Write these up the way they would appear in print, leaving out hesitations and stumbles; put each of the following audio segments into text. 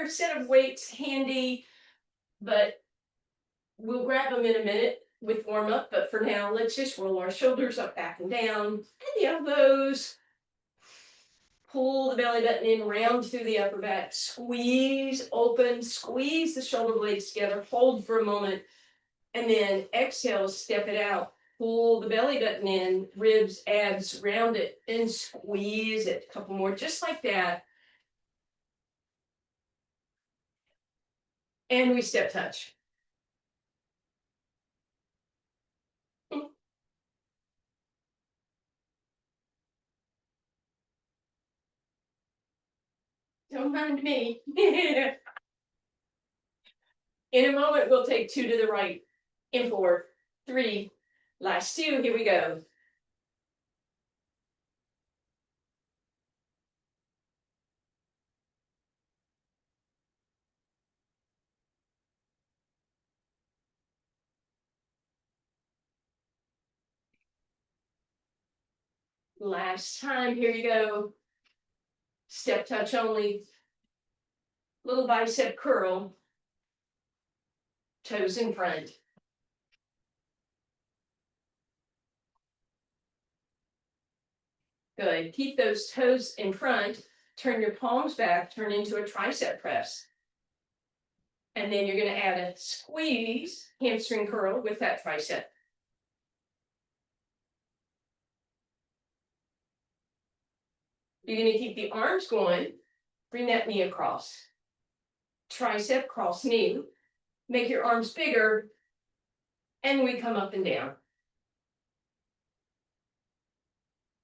another set of weights handy, but we'll grab them in a minute with warm up. But for now, let's just roll our shoulders up, back, and down, and the elbows. Pull the belly button in, round through the upper back, squeeze open, squeeze the shoulder blades together, hold for a moment, and then exhale, step it out. Pull the belly button in, ribs, abs, round it, and squeeze it. A couple more, just like that. And we step touch. Don't mind me. In a moment, we'll take 2 to the right. In 4, 3, last 2. Here we go. Last time. Here you go. Step touch only. Little bicep curl. Toes in front. Good. Keep those toes in front. Turn your palms back. Turn into a tricep press. And then you're going to add a squeeze, hamstring curl with that tricep. You're going to keep the arms going. Bring that knee across. Tricep, cross knee. Make your arms bigger. And we come up and down.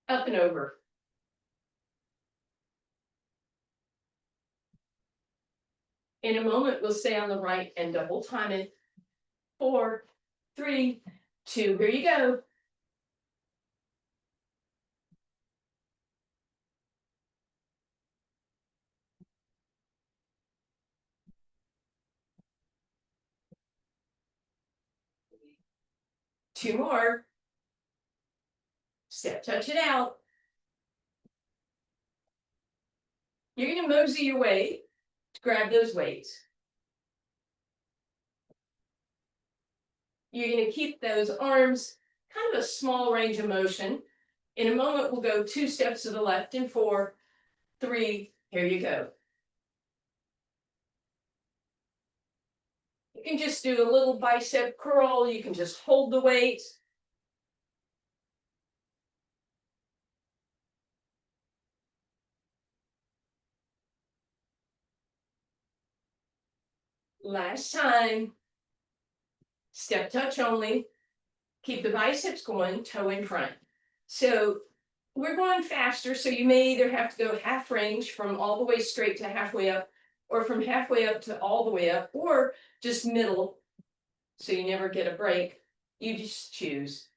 Up and over. In a moment, we'll stay on the right and double time it. 4, 3, 2, here you go. Two more. Step touch it out. You're going to mosey your way to grab those weights. You're going to keep those arms kind of a small range of motion. In a moment, we'll go 2 steps to the left in 4, 3, here you go. You can just do a little bicep curl. You can just hold the weight. Last time. Step touch only. Keep the biceps going, toe in front. So we're going faster, so you may either have to go half range from all the way straight to halfway up, or from halfway up to all the way up, or just middle, so you never get a break. You just choose.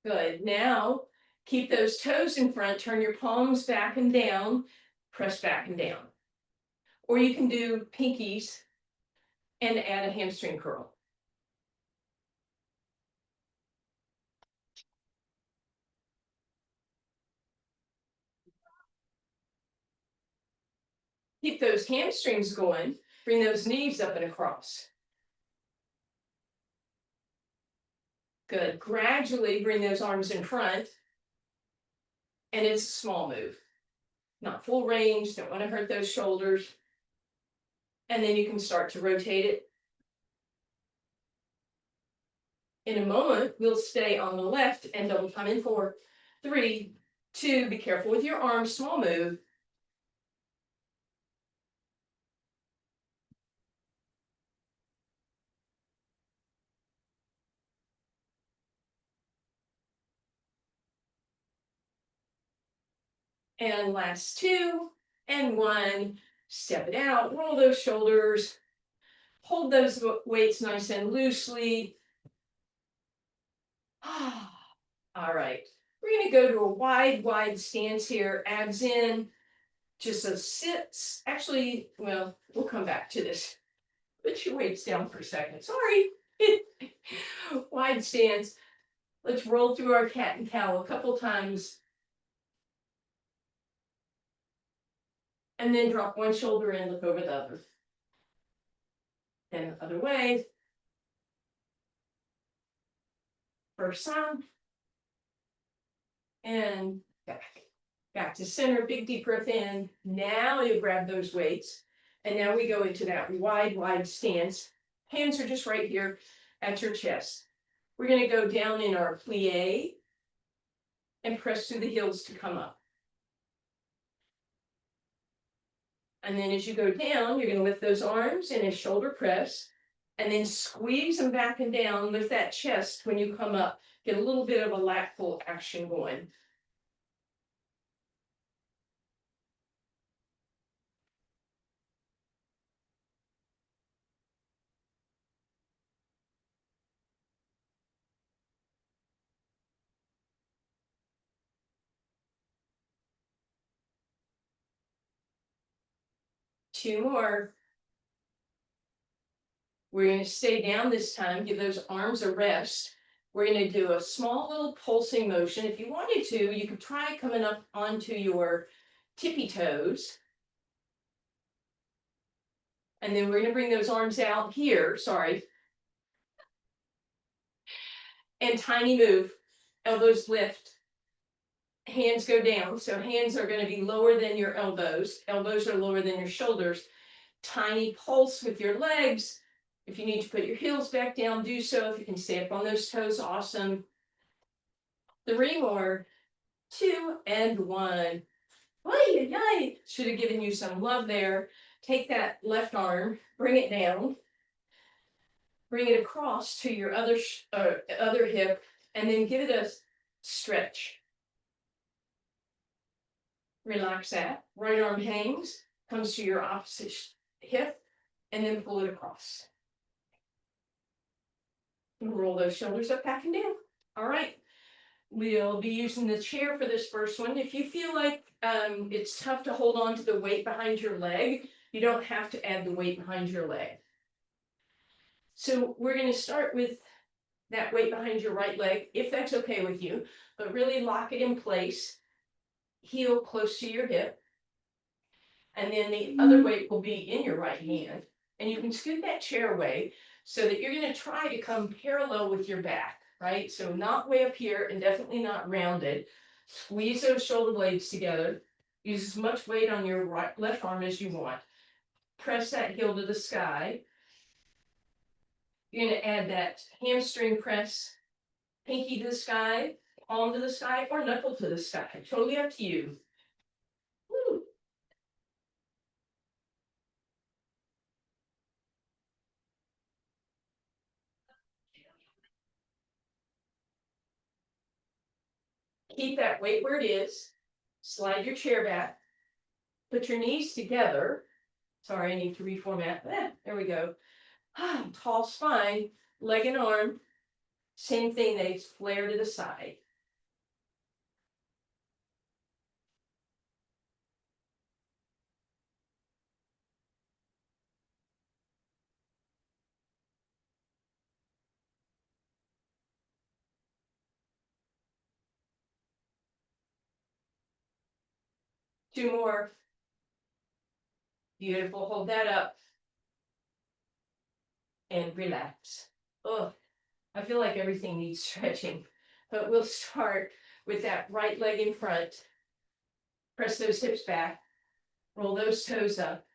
Good. Now, keep those toes in front, turn your palms back and down, press back and down. Or you can do pinkies and add a hamstring curl. Keep those hamstrings going. Bring those knees up and across. Good. Gradually bring those arms in front. And it's a small move. Not full range. Don't want to hurt those shoulders. And then you can start to rotate it. In a moment, we'll stay on the left and double time in 4, 3, 2. Be careful with your arms. Small move. And last 2 and 1. Step it out. Roll those shoulders. Hold those weights nice and loosely. All right. We're going to go to a wide stance here. Abs in. Just a sit. Actually, well, we'll come back to this. Put your weights down for a second. Sorry. Wide stance. Let's roll through our cat and cow a couple times. And then drop one shoulder and look over the other. Then the other way. First time. And back. Back to center, big deep breath in. Now you grab those weights. And now we go into that wide stance. Hands are just right here at your chest. We're going to go down in our plie and press through the heels to come up. And then as you go down, you're going to lift those arms in a shoulder press and then squeeze them back and down. Lift that chest when you come up. Get a little bit of a lat pull action going. Two more. We're going to stay down this time. Give those arms a rest. We're going to do a small little pulsing motion. If you wanted to, you could try coming up onto your tippy toes. And then we're going to bring those arms out here, sorry. And tiny move. Elbows lift. Hands go down. So hands are going to be lower than your elbows. Elbows are lower than your shoulders. Tiny pulse with your legs. If you need to put your heels back down, do so. If you can stay up on those toes, awesome. 3 more. 2 and 1. Yay! Should have given you some love there. Take that left arm, bring it down, bring it across to your other hip, and then give it a stretch. Relax that. Right arm hangs, comes to your opposite hip, and then pull it across. And roll those shoulders up, back and down. All right. We'll be using the chair for this first one. If you feel like it's tough to hold on to the weight behind your leg, you don't have to add the weight behind your leg. So we're going to start with that weight behind your right leg, if that's okay with you, but really lock it in place, heel close to your hip, and then the other weight will be in your right hand. And you can scoot that chair away so that you're going to try to come parallel with your back. Right? So not way up here and definitely not rounded. Squeeze those shoulder blades together. Use as much weight on your left arm as you want. Press that heel to the sky. You're going to add that hamstring press, pinky to the sky, palm to the sky, or knuckle to the sky. Totally up to you. Woo. Keep that weight where it is. Slide your chair back. Put your knees together. Sorry, I need to reformat. There we go. Tall spine, leg and arm. Same thing, they flare to the side. Two more. Beautiful. Hold that up. And relax. Oh, I feel like everything needs stretching. But we'll start with that right leg in front. Press those hips back. Roll those toes up.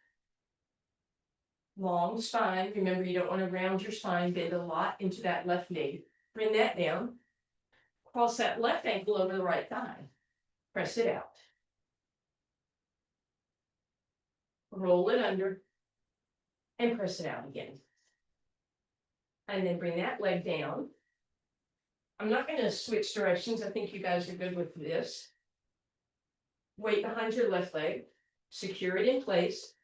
Long spine. Remember, you don't want to round your spine. Bend a lot into that left knee. Bring that down. Cross that left ankle over the right thigh. Press it out. Roll it under. And press it out again. And then bring that leg down. I'm not going to switch directions. I think you guys are good with this. Weight behind your left leg. Secure it in place.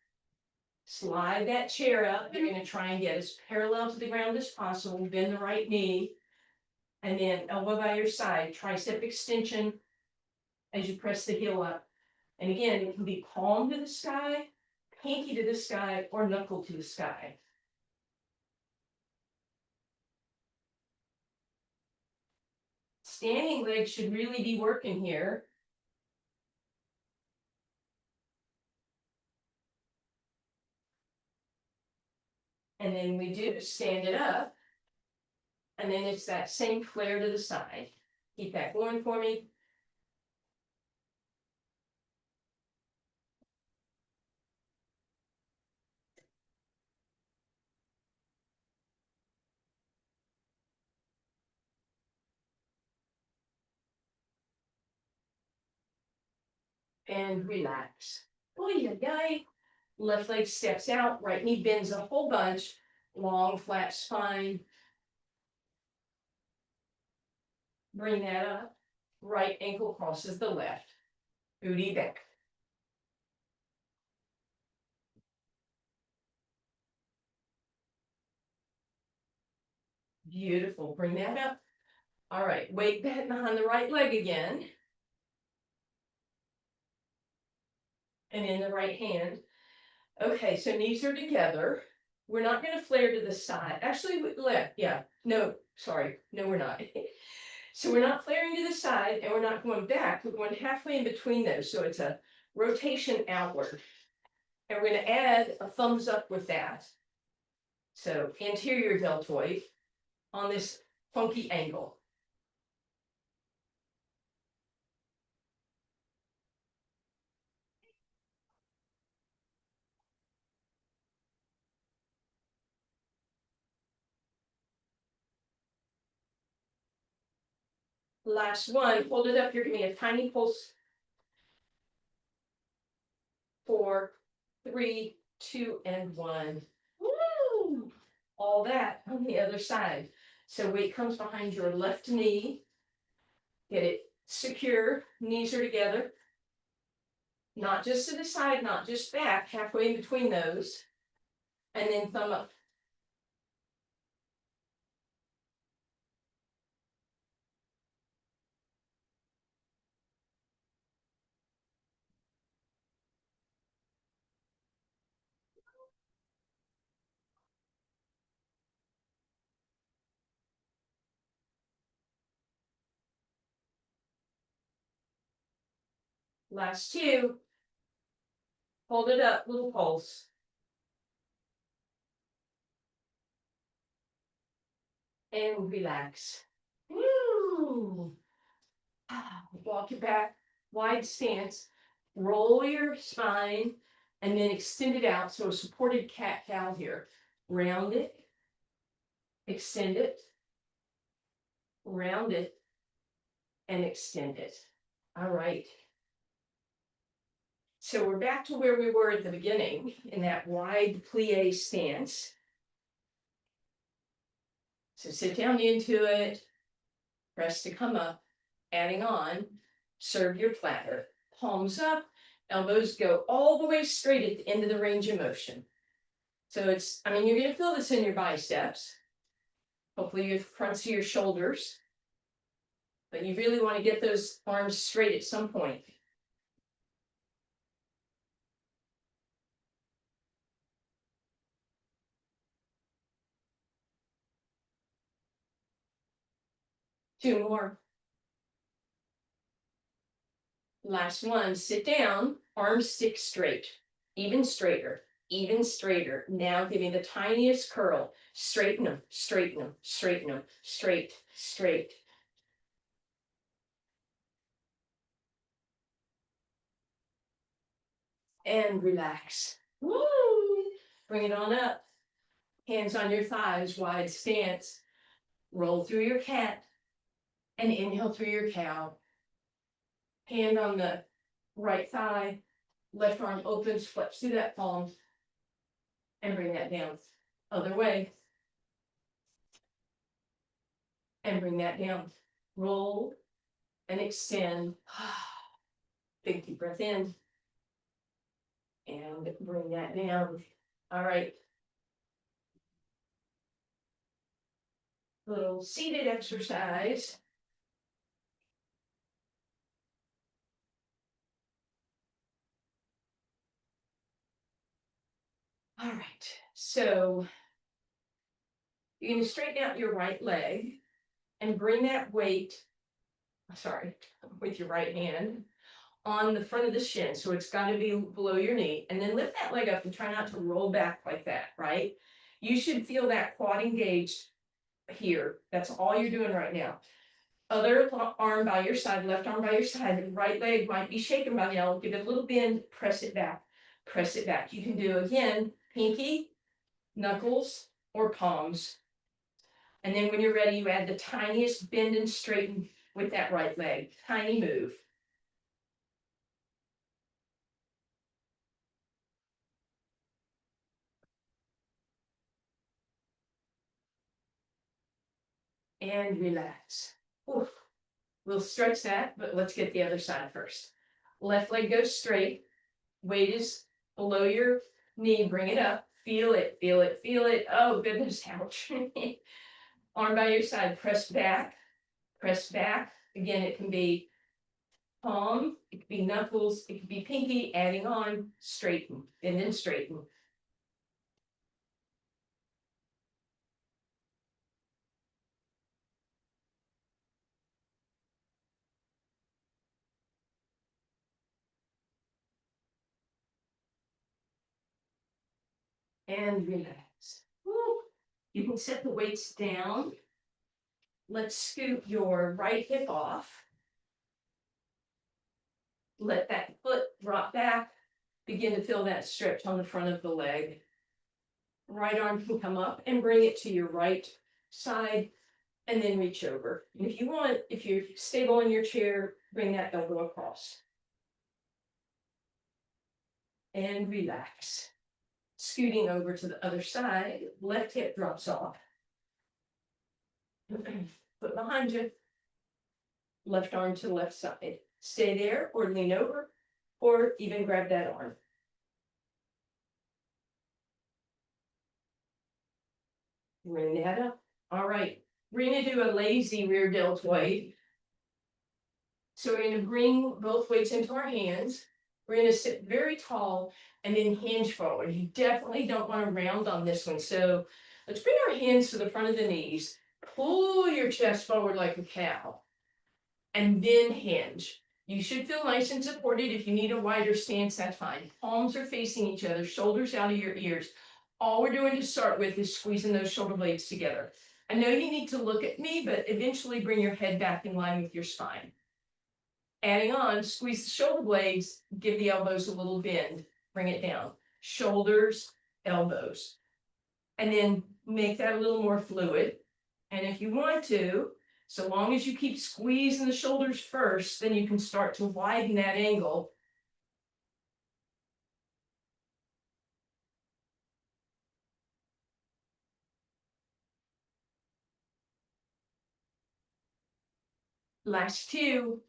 Slide that chair up. You're going to try and get as parallel to the ground as possible. Bend the right knee. And then elbow by your side. Tricep extension as you press the heel up. And again, it can be palm to the sky, pinky to the sky, or knuckle to the sky. Standing legs should really be working here. And then we do stand it up. And then it's that same flare to the side. Keep that going for me. And relax. Oh, yeah. Left leg steps out, right knee bends a whole bunch, long flat spine. Bring that up. Right ankle crosses the left. Booty back. Beautiful. Bring that up. All right, weight back behind the right leg again. And in the right hand. Okay, so knees are together. We're not going to flare to the side. Actually, left, yeah. No, sorry. No, we're not. So we're not flaring to the side and we're not going back. We're going halfway in between those. So it's a rotation outward. And we're going to add a thumbs up with that. So anterior deltoid on this funky angle. Last one, hold it up. You're giving me a tiny pulse. 4, 3, 2, and 1. Woo! All that on the other side. So weight comes behind your left knee. Get it secure. Knees are together. Not just to the side, not just back, halfway in between those. And then thumb up. Last 2. Hold it up, little pulse. And relax. Woo! Walk it back, wide stance. Roll your spine and then extend it out. So a supported cat-cow here. Round it, extend it, round it, and extend it. All right. So we're back to where we were at the beginning in that wide plie stance. So sit down into it, press to come up, adding on, serve your platter. Palms up, elbows go all the way straight at the end of the range of motion. So it's, I mean, you're going to feel this in your biceps, hopefully your fronts of your shoulders, but you really want to get those arms straight at some point. Two more. Last one, sit down, arms stick straight, even straighter, even straighter. Now give me the tiniest curl. Straighten them, straighten them, straighten them, straight, straight. And relax. Woo! Bring it on up. Hands on your thighs, wide stance. Roll through your cat and inhale through your cow. Hand on the right thigh, left arm opens, flex through that palm, and bring that down. Other way. And bring that down. Roll and extend. Big deep breath in. And bring that down. All right. Little seated exercise. All right. So you're going to straighten out your right leg and bring that weight, with your right hand on the front of the shin. So it's got to be below your knee. And then lift that leg up and try not to roll back like that, right? You should feel that quad engaged here. That's all you're doing right now. Other arm by your side, left arm by your side, the right leg might be shaken by the elbow. Give it a little bend, press it back, press it back. You can do again, pinky, knuckles, or palms. And then when you're ready, you add the tiniest bend and straighten with that right leg. Tiny move. And relax. Oof. We'll stretch that, but let's get the other side first. Left leg goes straight. Weight is below your knee. Bring it up. Feel it, feel it, feel it. Oh, goodness, ouch. Arm by your side. Press back. Press back. Again, it can be palm. It could be knuckles. It could be pinky. Adding on. Straighten. And then straighten. And relax. Woo. You can set the weights down. Let's scoop your right hip off. Let that foot drop back. Begin to feel that stretch on the front of the leg. Right arm can come up and bring it to your right side and then reach over. And if you want, if you're stable in your chair, bring that elbow across. And relax. Scooting over to the other side, left hip drops off. Foot behind you. Left arm to the left side. Stay there or lean over or even grab that arm. Bring that up. All right. We're going to do a lazy rear deltoid. So we're going to bring both weights into our hands. We're going to sit very tall and then hinge forward. You definitely don't want to round on this one. So let's bring our hands to the front of the knees. Pull your chest forward like a cow. And then hinge. You should feel nice and supported. If you need a wider stance, that's fine. Palms are facing each other, shoulders out of your ears. All we're doing to start with is squeezing those shoulder blades together. I know you need to look at me, but eventually bring your head back in line with your spine. Adding on, squeeze the shoulder blades, give the elbows a little bend, bring it down. Shoulders, elbows. And then make that a little more fluid. And if you want to, so long as you keep squeezing the shoulders first, then you can start to widen that angle. Last two.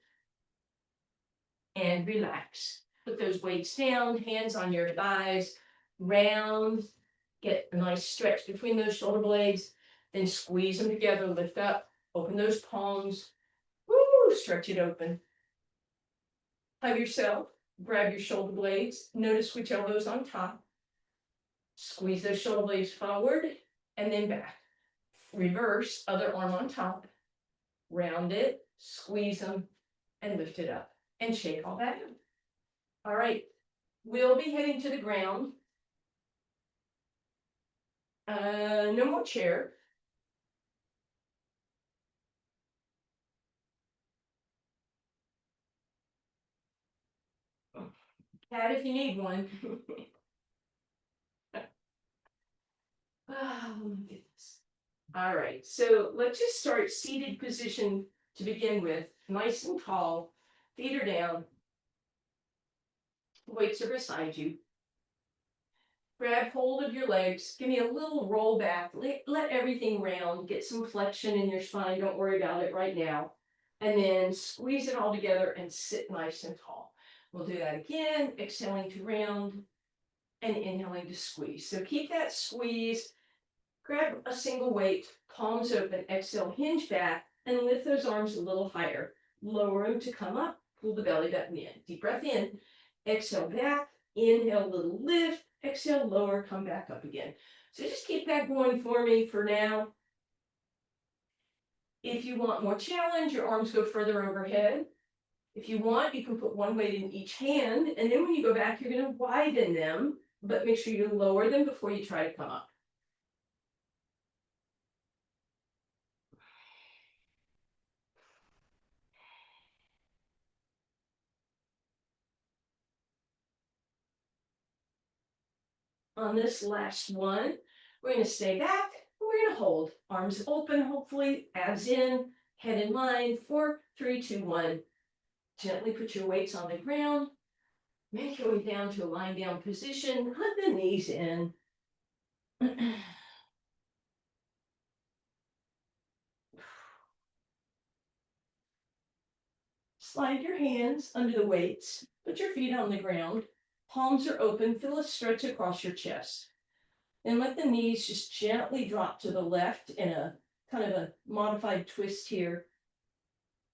And relax. Put those weights down, hands on your thighs, round, get a nice stretch between those shoulder blades, then squeeze them together, lift up, open those palms, woo, stretch it open. Hug yourself, grab your shoulder blades, notice which elbow's on top, squeeze those shoulder blades forward and then back. Reverse, other arm on top, round it, squeeze them, and lift it up, and shake all that out. All right, we'll be heading to the ground. No more chair. Cat if you need one. Oh, goodness. All right, so let's just start seated position to begin with. Nice and tall, feet are down, weights are beside you. Grab hold of your legs, give me a little roll back, let everything round, get some flexion in your spine, don't worry about it right now. And then squeeze it all together and sit nice and tall. We'll do that again, exhaling to round and inhaling to squeeze. So keep that squeeze, grab a single weight, palms open, exhale, hinge back, and lift those arms a little higher. Lower them to come up, pull the belly button in. Deep breath in, exhale back, inhale, little lift, exhale, lower, come back up again. So just keep that going for me for now. If you want more challenge, your arms go further overhead. If you want, you can put one weight in each hand, and then when you go back, you're going to widen them, but make sure you lower them before you try to come up. On this last one, we're going to stay back. We're going to hold. Arms open, hopefully, abs in, head in line. 4, 3, 2, 1. Gently put your weights on the ground. Make your way down to a lying down position. Hug the knees in. Slide your hands under the weights. Put your feet on the ground. Palms are open. Feel a stretch across your chest. And let the knees just gently drop to the left in a kind of a modified twist here.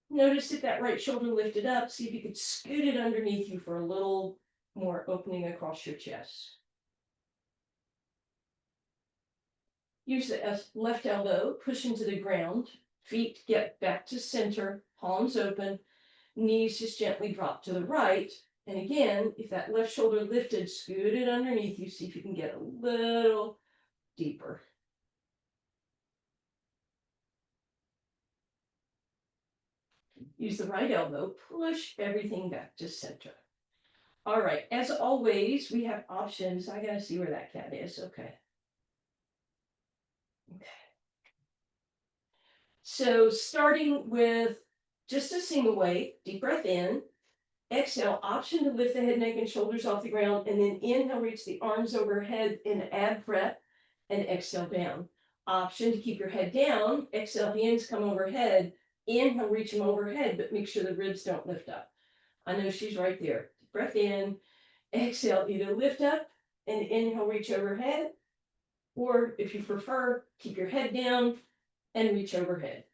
Notice if that right shoulder lifted up. See if you could scoot it underneath you for a little more opening across your chest. Use the left elbow, push into the ground. Feet get back to center, palms open. Knees just gently drop to the right. And again, if that left shoulder lifted, scoot it underneath you. See if you can get a little deeper. Use the right elbow, push everything back to center. All right, as always, we have options. I gotta see where that cat is. Okay. So starting with just a single weight, deep breath in, exhale, option to lift the head, neck, and shoulders off the ground, and then inhale, reach the arms overhead in ab prep, and exhale down. Option to keep your head down, exhale, hands come overhead, inhale, reach them overhead, but make sure the ribs don't lift up. I know she's right there. Breath in, exhale, either lift up and inhale, reach overhead, or if you prefer, keep your head down and reach overhead.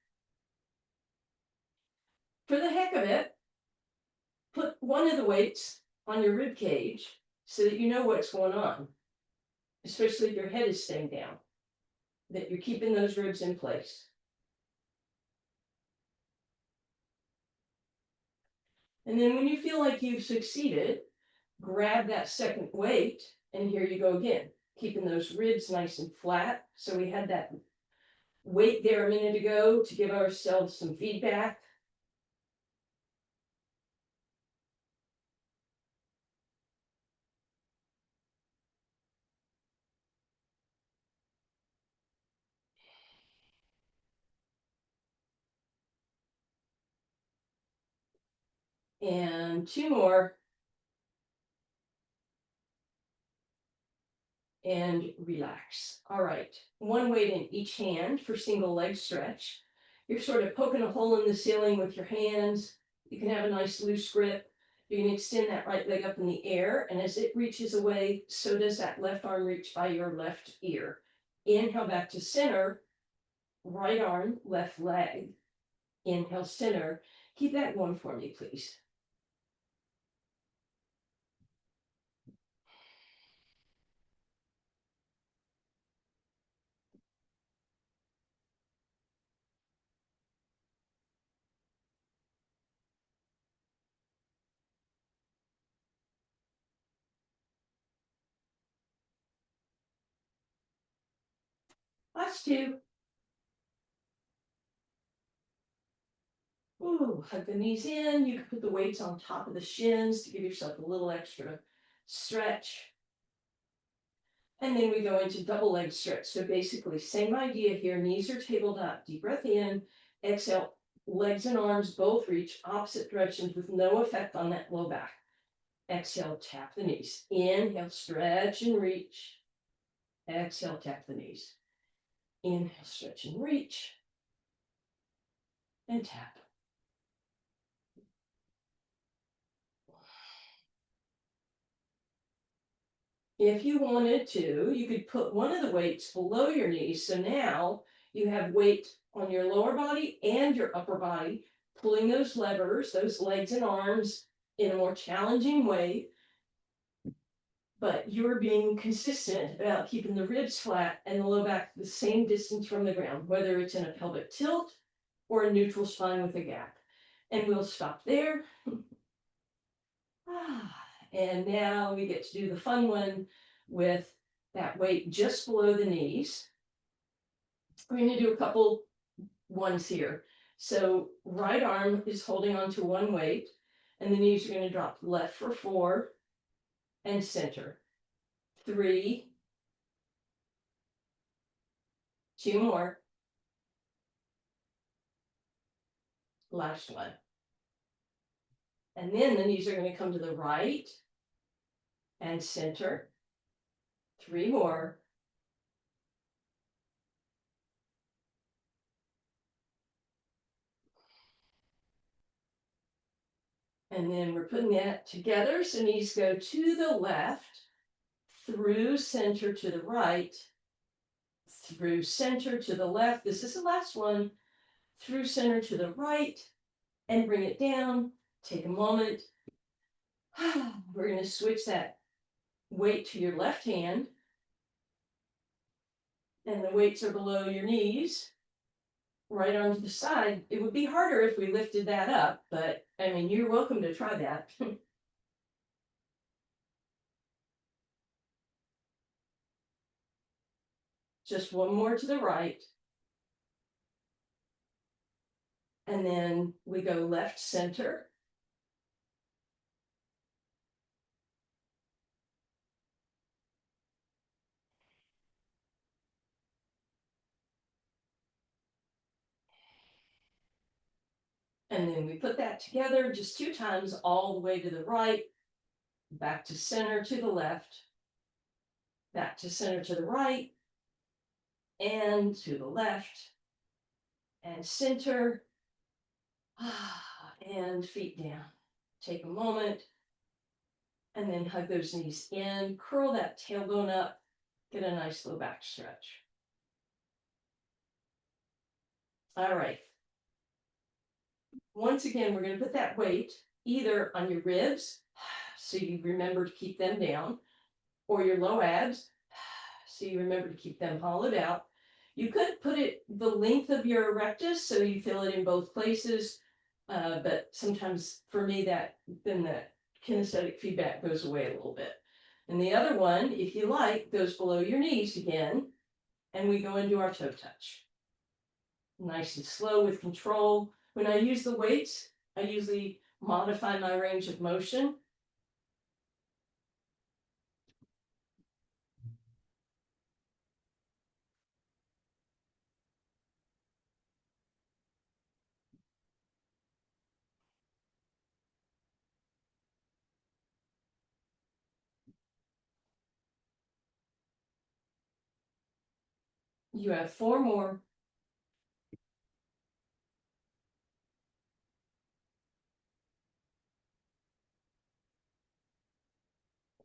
For the heck of it, put one of the weights on your rib cage so that you know what's going on, especially if your head is staying down, that you're keeping those ribs in place. And then when you feel like you've succeeded, grab that second weight, and here you go again, keeping those ribs nice and flat. So we had that weight there a minute ago to give ourselves some feedback. And 2 more. And relax. All right, one weight in each hand for single leg stretch. You're sort of poking a hole in the ceiling with your hands. You can have a nice loose grip. You can extend that right leg up in the air, and as it reaches away, so does that left arm reach by your left ear. Inhale back to center, right arm, left leg. Inhale, center. Keep that going for me, please. Last 2. Ooh, hug the knees in. You can put the weights on top of the shins to give yourself a little extra stretch. And then we go into double leg stretch. So basically, same idea here. Knees are tabled up. Deep breath in. Exhale. Legs and arms both reach opposite directions with no effect on that low back. Exhale, tap the knees. Inhale, stretch and reach. Exhale, tap the knees. Inhale, stretch and reach. And tap. If you wanted to, you could put one of the weights below your knees. So now you have weight on your lower body and your upper body, pulling those levers, those legs and arms in a more challenging way. But you're being consistent about keeping the ribs flat and the low back the same distance from the ground, whether it's in a pelvic tilt or a neutral spine with a gap. And we'll stop there. And now we get to do the fun one with that weight just below the knees. We're going to do a couple ones here. So right arm is holding onto one weight, and the knees are going to drop left for 4 and center. 3, 2 more. Last one. And then the knees are going to come to the right and center. 3 more. And then we're putting that together. So knees go to the left, through center to the right, through center to the left. This is the last one. Through center to the right, and bring it down. Take a moment. We're going to switch that weight to your left hand. And the weights are below your knees, right onto the side. It would be harder if we lifted that up, but I mean, you're welcome to try that. Just one more to the right. And then we go left center. And then we put that together just 2 times all the way to the right, back to center to the left, back to center to the right, and to the left, and center, and feet down. Take a moment, and then hug those knees in, curl that tailbone up, get a nice low back stretch. All right. Once again, we're going to put that weight either on your ribs, so you remember to keep them down, or your low abs, so you remember to keep them hollowed out. You could put it the length of your erectus, so you feel it in both places, but sometimes for me then that kinesthetic feedback goes away a little bit. And the other one, if you like, goes below your knees again, and we go into our toe touch. Nice and slow with control. When I use the weights, I usually modify my range of motion. You have 4 more.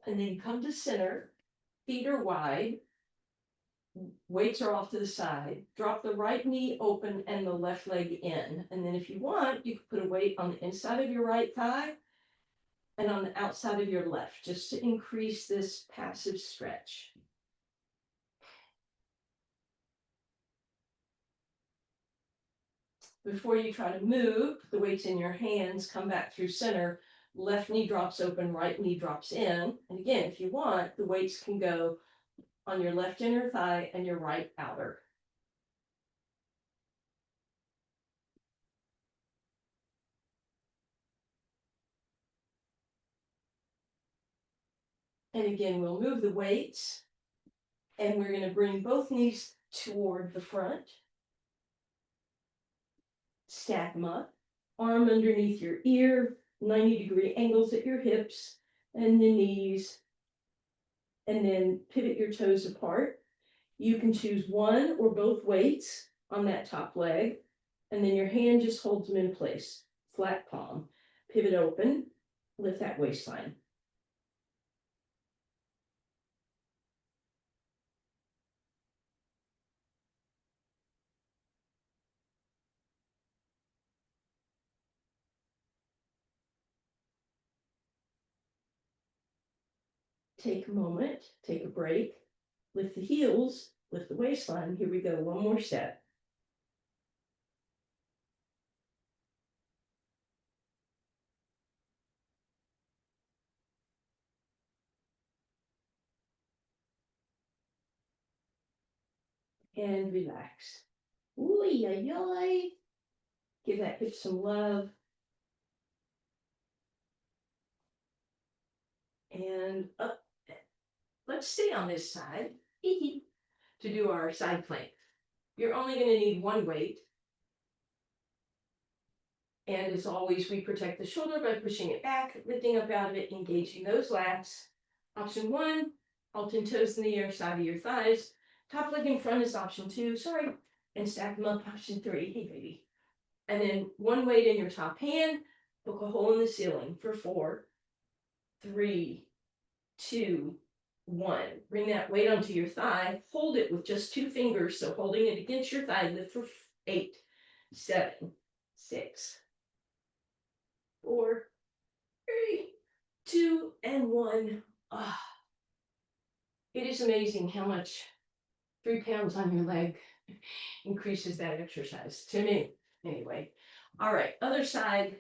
And then come to center, feet are wide, weights are off to the side, drop the right knee open and the left leg in. And then if you want, you can put a weight on the inside of your right thigh and on the outside of your left, just to increase this passive stretch. Before you try to move, the weight's in your hands, come back through center, left knee drops open, right knee drops in. And again, if you want, the weights can go on your left inner thigh and your right outer. And again, we'll move the weights, and we're going to bring both knees toward the front. Stack them up, arm underneath your ear, 90-degree angles at your hips and the knees, and then pivot your toes apart. You can choose one or both weights on that top leg, and then your hand just holds them in place, flat palm. Pivot open, lift that waistline. Take a moment, take a break, lift the heels, lift the waistline. Here we go, one more set. And relax. Ooh, yay. Give that hip some love. And up. Let's stay on this side to do our side plank. You're only going to need one weight. And as always, we protect the shoulder by pushing it back, lifting up out of it, engaging those lats. Option 1, Alton toes in the air, side of your thighs. Top leg in front is option 2, sorry. And stack them up, option 3, hey baby. And then one weight in your top hand, poke a hole in the ceiling for 4, 3, 2, 1. Bring that weight onto your thigh, hold it with just 2 fingers, so holding it against your thigh, lift for 8, 7, 6, 4, 3, 2, and 1. Ah, it is amazing how much 3 pounds on your leg increases that exercise, to me, anyway. All right, other side.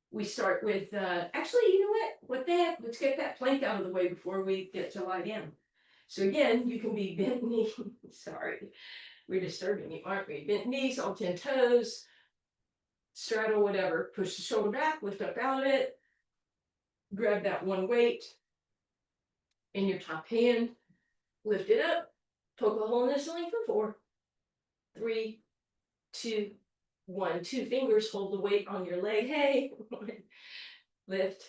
We start with, actually, you know what the heck, let's get that plank out of the way before we get to lie down. So again, you can be bent knee, sorry, we're disturbing you, aren't we? Bent knees, all 10 toes, straddle, whatever, push the shoulder back, lift up out of it, grab that one weight in your top hand, lift it up, poke a hole in the ceiling for 4, 3, 2, 1. 2 fingers hold the weight on your leg, hey, lift,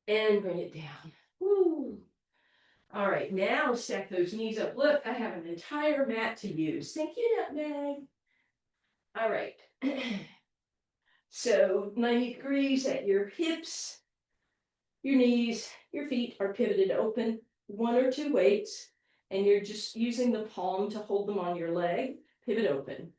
and bring it down. Woo. All right, now stack those knees up. Look, I have an entire mat to use. Thank you, Nutmeg. All right. So 90 degrees at your hips, your knees, your feet are pivoted open, 1 or 2 weights, and you're just using the palm to hold them on your leg, pivot open.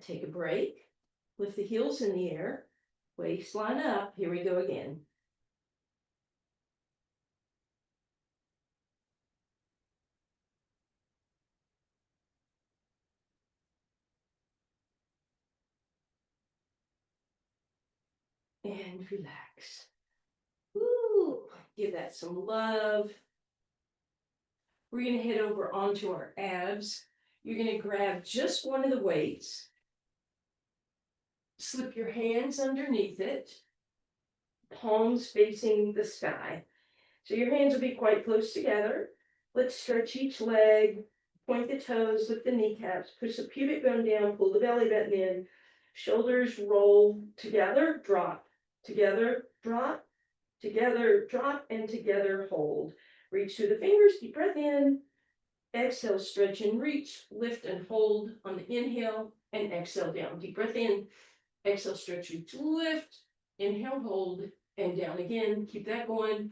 Take a break, lift the heels in the air, waistline up, here we go again. And relax. Woo! Give that some love. We're going to head over onto our abs. You're going to grab just one of the weights, slip your hands underneath it, palms facing the sky. So your hands will be quite close together. Let's stretch each leg, point the toes, lift the kneecaps, push the pubic bone down, pull the belly button in, shoulders roll together, drop, together, drop, together, drop, and together, hold. Reach through the fingers, deep breath in. Exhale, stretch and reach, lift and hold on the inhale, and exhale down. Deep breath in, exhale, stretch, reach, lift, inhale, hold, and down again. Keep that going.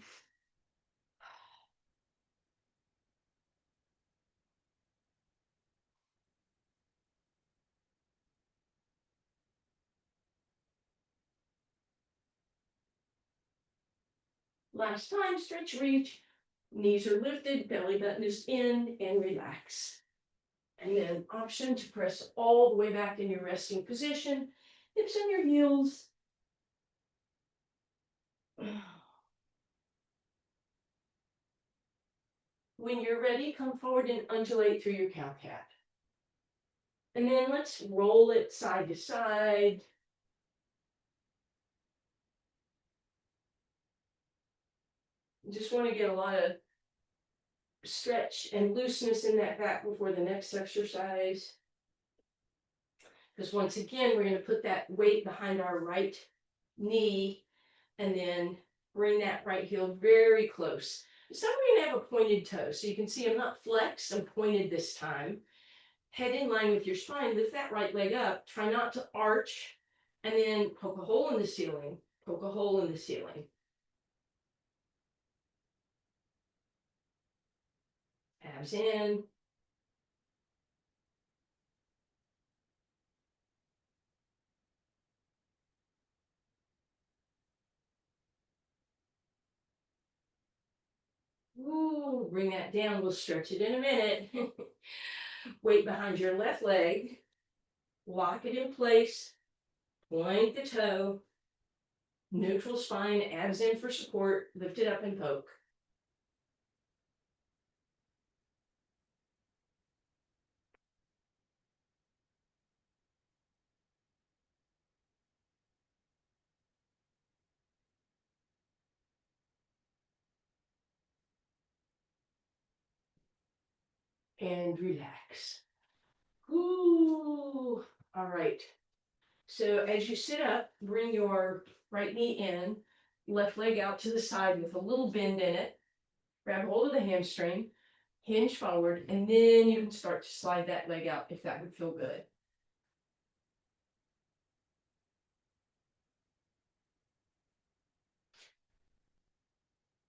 Last time, stretch, reach, knees are lifted, belly button is in, and relax. And then option to press all the way back in your resting position, hips on your heels. When you're ready, come forward and undulate through your cow cat. And then let's roll it side to side. Just want to get a lot of stretch and looseness in that back before the next exercise. Because once again, we're going to put that weight behind our right knee and then bring that right heel very close. So we're going to have a pointed toe. So you can see I'm not flexed, I'm pointed this time. Head in line with your spine, lift that right leg up. Try not to arch. And then poke a hole in the ceiling. Poke a hole in the ceiling. Abs in. Ooh, bring that down. We'll stretch it in a minute. Weight behind your left leg. Lock it in place. Point the toe. Neutral spine. Abs in for support. Lift it up and poke. and relax. Ooh, all right. So as you sit up, bring your right knee in, left leg out to the side with a little bend in it. Grab hold of the hamstring, hinge forward, and then you can start to slide that leg out if that would feel good.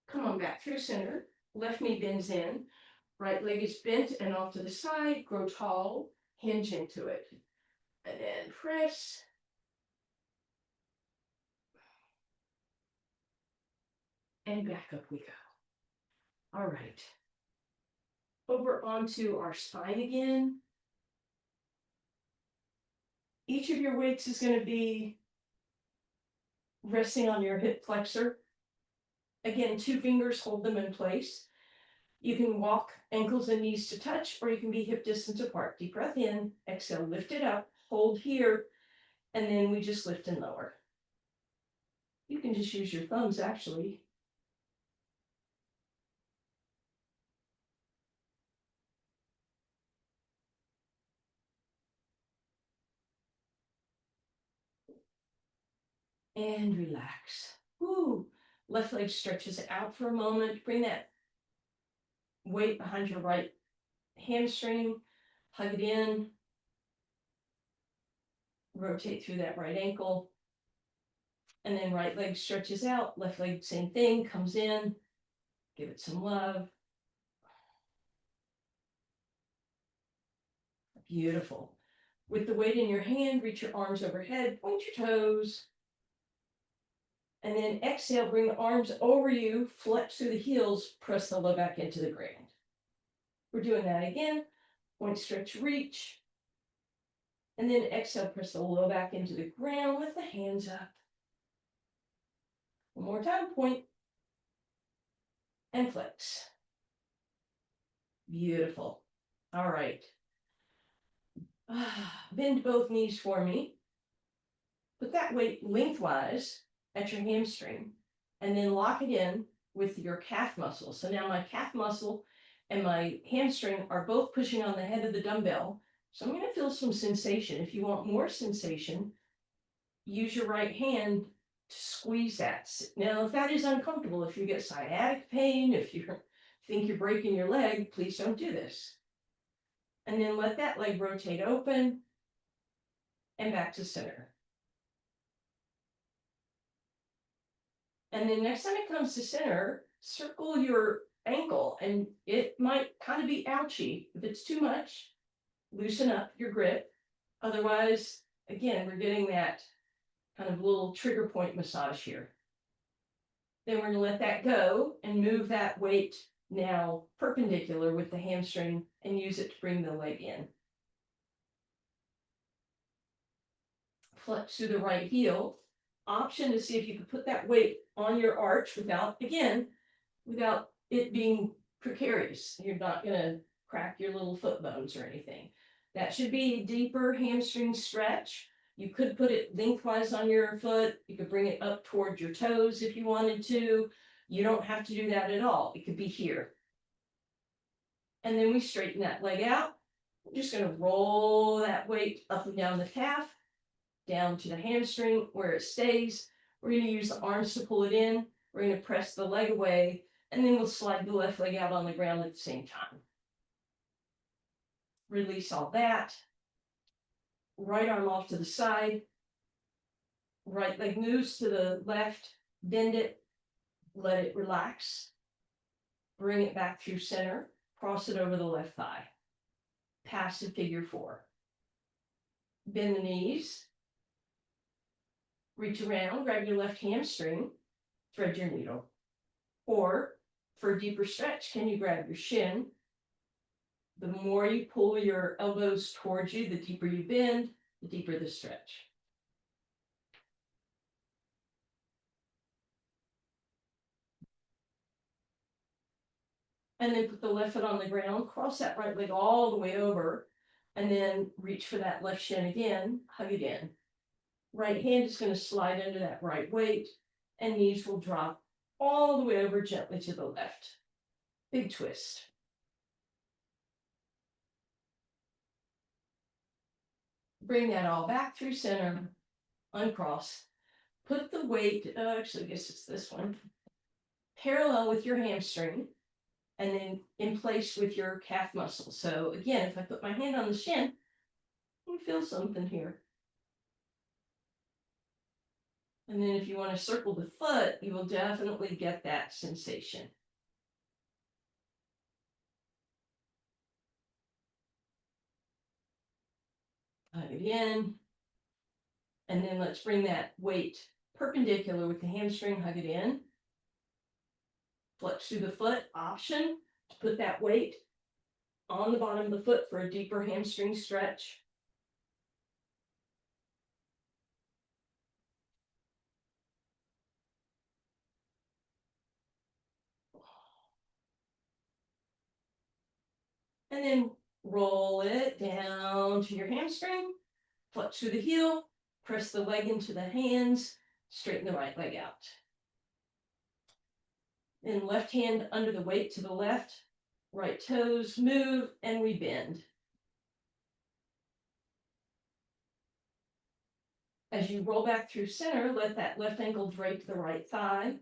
Come on back through center. Left knee bends in. Right leg is bent and off to the side. Grow tall. Hinge into it. And then press. And back up we go. All right. Over onto our spine again. Each of your weights is going to be resting on your hip flexor. Again, 2 fingers hold them in place. You can walk ankles and knees to touch, or you can be hip distance apart. Deep breath in, exhale, lift it up, hold here, and then we just lift and lower. You can just use your thumbs actually. And relax. Woo. Left leg stretches out for a moment. Bring that weight behind your right hamstring. Hug it in. Rotate through that right ankle. And then right leg stretches out. Left leg, same thing, comes in. Give it some love. Beautiful. With the weight in your hand, reach your arms overhead, point your toes. And then exhale, bring the arms over you, flex through the heels, press the low back into the ground. We're doing that again. Point, stretch, reach. And then exhale, press the low back into the ground with the hands up. One more time, point and flex. Beautiful. All right. Bend both knees for me. Put that weight lengthwise at your hamstring and then lock it in with your calf muscle. So now my calf muscle and my hamstring are both pushing on the head of the dumbbell. So I'm going to feel some sensation. If you want more sensation, use your right hand to squeeze that. Now, if that is uncomfortable, if you get sciatic pain, if you think you're breaking your leg, please don't do this. And then let that leg rotate open and back to center. And then next time it comes to center, circle your ankle, and it might kind of be ouchy. If it's too much, loosen up your grip. Otherwise, again, we're getting that kind of little trigger point massage here. Then we're going to let that go and move that weight now perpendicular with the hamstring and use it to bring the leg in. Flex through the right heel. Option to see if you can put that weight on your arch without it being precarious. You're not going to crack your little foot bones or anything. That should be a deeper hamstring stretch. You could put it lengthwise on your foot. You could bring it up toward your toes if you wanted to. You don't have to do that at all. It could be here. And then we straighten that leg out. We're just going to roll that weight up and down the calf, down to the hamstring where it stays. We're going to use the arms to pull it in. We're going to press the leg away, and then we'll slide the left leg out on the ground at the same time. Release all that. Right arm off to the side. Right leg moves to the left. Bend it. Let it relax. Bring it back through center. Cross it over the left thigh. Passive figure 4. Bend the knees. Reach around, grab your left hamstring, thread your needle. Or, for a deeper stretch, can you grab your shin? The more you pull your elbows towards you, the deeper you bend, the deeper the stretch. And then put the left foot on the ground, cross that right leg all the way over, and then reach for that left shin again, hug it in. Right hand is going to slide under that right weight, and knees will drop all the way over gently to the left. Big twist. Bring that all back through center, uncross. Put the weight, actually, I guess it's this one, parallel with your hamstring, and then in place with your calf muscle. So again, if I put my hand on the shin, you feel something here. And then if you want to circle the foot, you will definitely get that sensation. Hug it in. And then let's bring that weight perpendicular with the hamstring, hug it in. Flex through the foot, option to put that weight on the bottom of the foot for a deeper hamstring stretch. And then roll it down to your hamstring, flex through the heel, press the leg into the hands, straighten the right leg out. Then left hand under the weight to the left, right toes move, and we bend. As you roll back through center, let that left ankle drape the right thigh.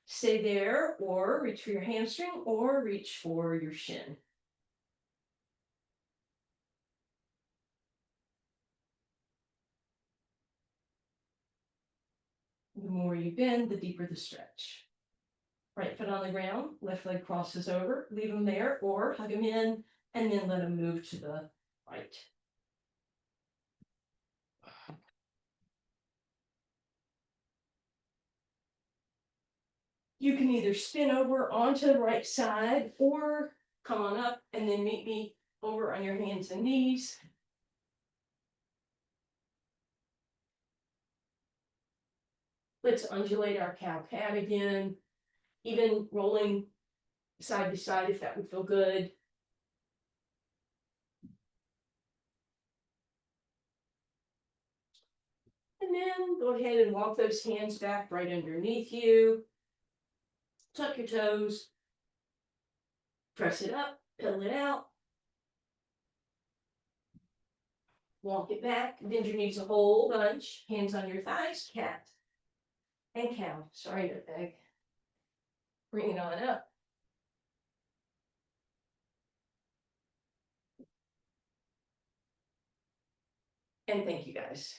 Stay there, or reach for your hamstring, or reach for your shin. The more you bend, the deeper the stretch. Right foot on the ground, left leg crosses over, leave them there, or hug them in, and then let them move to the right. You can either spin over onto the right side, or come on up and then meet me over on your hands and knees. Let's undulate our cow-cat again, even rolling side to side if that would feel good. And then go ahead and walk those hands back right underneath you. Tuck your toes. Press it up, pedal it out. Walk it back, bend your knees a whole bunch. Hands on your thighs, cat and cow. Sorry, Nutmeg. Bring it on up. And thank you guys.